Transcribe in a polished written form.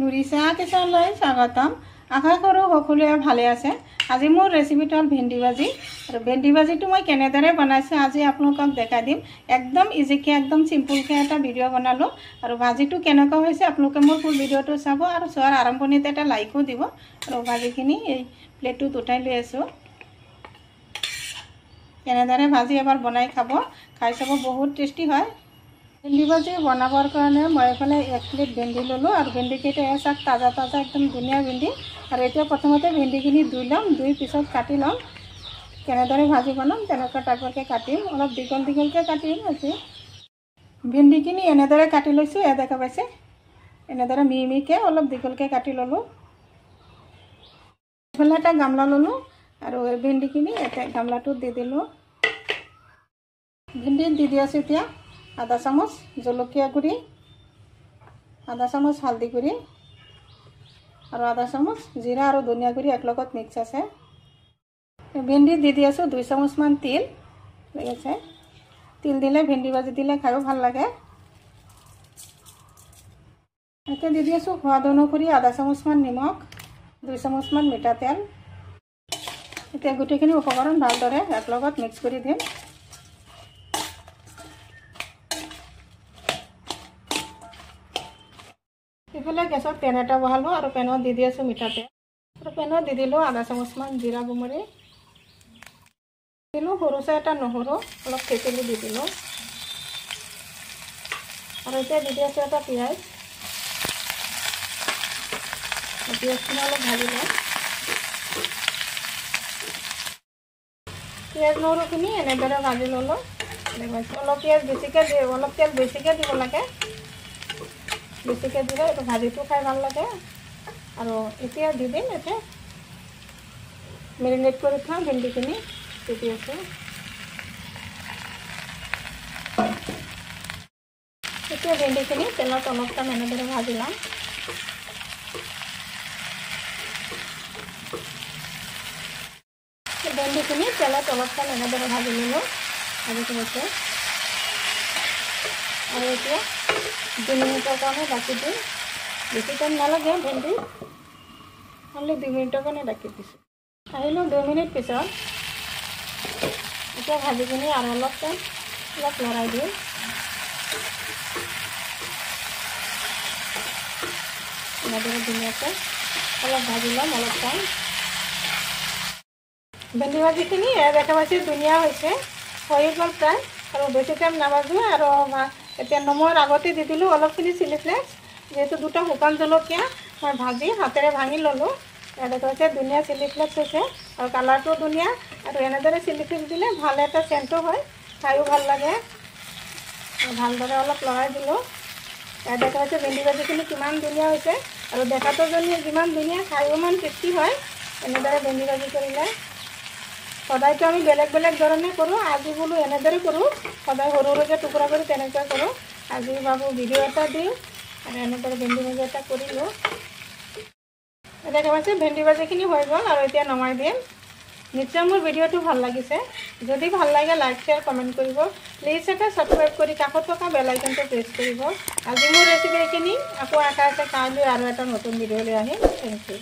নুৰিছা কিচনলৈ স্বাগতম। আশা কৰোঁ সকলোৱে ভালে আছে। আজি মোৰ ৰেচিপিটো হ'ল ভেন্দি ভাজি। আৰু ভেন্দি ভাজিটো মই কেনেদৰে বনাইছোঁ আজি আপোনালোকক দেখাই দিম। একদম ইজিকৈ একদম চিম্পুলকৈ এটা ভিডিঅ' বনালোঁ। আৰু ভাজিটো কেনেকুৱা হৈছে আপোনালোকে মোৰ ফুল ভিডিঅ'টো চাব আৰু চোৱাৰ আৰম্ভণিতে এটা লাইকো দিব। আৰু ভাজিখিনি এই প্লেটটোত উঠাই লৈ আছোঁ। কেনেদৰে ভাজি এবাৰ বনাই খাব, খাই চাব, বহুত টেষ্টি হয়। ভেন্দি ভাজি বনাবৰ কাৰণে মই এইফালে 1 প্লেট ভেন্দি ল'লোঁ। আৰু ভেন্দিকেইটা চাক তাজা তাজা একদম ধুনীয়া ভেন্দি। আৰু এতিয়া প্ৰথমতে ভেন্দিখিনি ধুই ল'ম, ধুই পিছত কাটি ল'ম। কেনেদৰে ভাজি বনাম তেনেকুৱা টাইপৰকৈ কাটিম, অলপ দীঘল দীঘলকৈ কাটিম। আজি ভেন্দিখিনি এনেদৰে কাটি লৈছোঁ, দেখা পাইছে, এনেদৰে মিহি মিহিকৈ অলপ দীঘলকৈ কাটি ল'লোঁ। এইফালে এটা গামলা ল'লোঁ আৰু ভেন্দিখিনি এতিয়া গামলাটোত দি দিলোঁ। ভেন্দিত দি আছোঁ এতিয়া আধা চামুচ জলকীয়া গুড়ি, আধা চামুচ হালধি গুড়ি আৰু আধা চামুচ জিৰা আৰু ধনিয়া গুড়ি একলগত মিক্স আছে। ভেন্দিত দি আছোঁ 2 চামুচমান তিল, ঠিক আছে। তিল দিলে ভেন্দি ভাজি দিলে খায়ো ভাল লাগে। এতিয়া দি আছোঁ সোৱাদ অনুসৰি আধা চামুচমান নিমখ, 2 চামুচমান মিঠাতেল। এতিয়া গোটেইখিনি উপকৰণ ভালদৰে একলগত মিক্স কৰি দিম। ইফালে গেছত পেন এটা বহালোঁ আৰু পেনত দি আছোঁ মিঠাতেল। আৰু পেনত দি দিলোঁ আধা চামুচমান জিৰা গুমৰি, দিলোঁ সৰু চাই এটা নহৰু, অলপ থেতেলি দি দিলোঁ। আৰু এতিয়া দি আছোঁ এটা পিঁয়াজ। পিঁয়াজখিনি অলপ ভাজি লওঁ। পিঁয়াজ নহৰুখিনি এনেদৰে ভাজি ল'লোঁ। অলপ পিঁয়াজ বেছিকৈ অলপ তেল বেছিকৈ দিব লাগে। বেছিকৈ দিলে এইটো ভাজিটো খাই ভাল লাগে। আৰু এতিয়া দি দিম, এতিয়া মেৰিনেট কৰি থওঁ ভেন্দিখিনি দি আছোঁ। এতিয়া ভেন্দিখিনি তেলত অলপ টাইম এনেদৰে ভাজি ল'ম। ভেন্দিখিনি তেলত অলপ টাইম এনেদৰে ভাজি ল'লোঁ, ভাজি থৈছে। আৰু এতিয়া 2 মিনিটৰ কাৰণে ঢাকি দিম। বেছি টাইম নালাগে ভেন্দি, খালি 2 মিনিটৰ কাৰণে ঢাকি দিছোঁ। আহিলোঁ 2 মিনিট পিছত। এতিয়া ভাজিখিনি আৰু অলপ টাইম অলপ লৰাই দিম। এনেদৰে ধুনীয়াকৈ অলপ ভাজি ল'ম অলপ টাইম। ভেন্দি ভাজিখিনি দেখা পাইছে ধুনীয়া হৈছে, হৈ গ'ল প্ৰায়। আৰু বেছি টাইম নাভাজোঁ। আৰু এতিয়া নমোৱাৰ আগতে দি দিলোঁ অলপখিনি চিলি ফ্লেক্স। যিহেতু 2টা শুকান জলকীয়া মই ভাজি হাতেৰে ভাঙি ল'লোঁ। দেখা পাইছে ধুনীয়া চিলি ফ্লেক্স হৈছে আৰু কালাৰটোও ধুনীয়া। আৰু এনেদৰে চিলি ফ্লেক্স দিলে ভাল এটা চেণ্টো হয়, খায়ো ভাল লাগে। ভালদৰে অলপ লৰাই দিলোঁ। দেখা পাইছে ভেন্দি ভাজিখিনি কিমান ধুনীয়া হৈছে। আৰু দেখাটো যিমান ধুনীয়া, খায়ো ইমান টেষ্টি হয় এনেদৰে ভেন্দি ভাজি কৰিলে। সদায়তো আমি বেলেগ বেলেগ ধৰণে কৰোঁ, আজি বোলো এনেদৰে কৰোঁ। সদায় সৰু সৰুকৈ টুকুৰা কৰি তেনেকৈ কৰোঁ। আজি ভাবোঁ ভিডিঅ' এটা দিওঁ আৰু এনেদৰে ভেন্দি ভাজি এটা কৰিলোঁ। দেখা পাইছে ভেন্দি ভাজিখিনি হৈ গ'ল আৰু এতিয়া নমাই দিম। নিশ্চয় মোৰ ভিডিঅ'টো ভাল লাগিছে। যদি ভাল লাগে লাইক শ্বেয়াৰ কমেণ্ট কৰিব। প্লিজ এটা ছাবস্ক্ৰাইব কৰি কাষত থকা বেল আইকনটো প্ৰেছ কৰিব। আজি মোৰ ৰেচিপি এইখিনি। আকৌ আশা আছে কাইলৈ আৰু এটা নতুন ভিডিঅ' লৈ আহিম। Thank U.